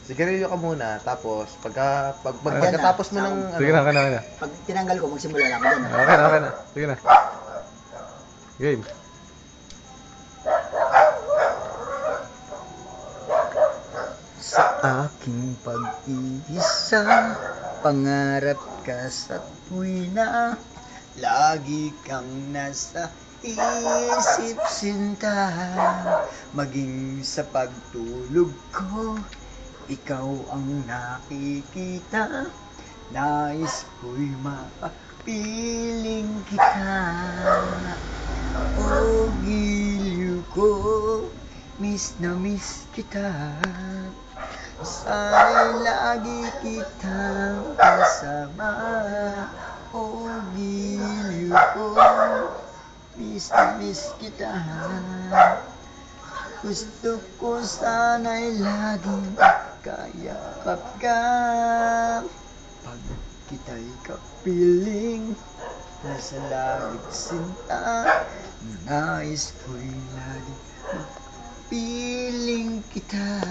Sigarilyo ka muna, tapos pagkatapos mo ng Sige na, kana. Pag tinanggal ko, magsimula lang ako dyan. Okay na. Sige na. Game. Sa aking pag-iisa, pangarap ka sa tuwina, lagi kang nasa isip sinta. Maging sa pagtulog ko, ikaw ang nakikita. Nais ko'y mapiling kita. O giliw ko, miss na miss kita. Sana'y lagi kitang kasama. O giliw ko, miss na miss kita. Gusto ko sana'y laging kayakap ka. Pag kita'y kapiling, nasa langit sinta, nais ko'y laging mapiling kita.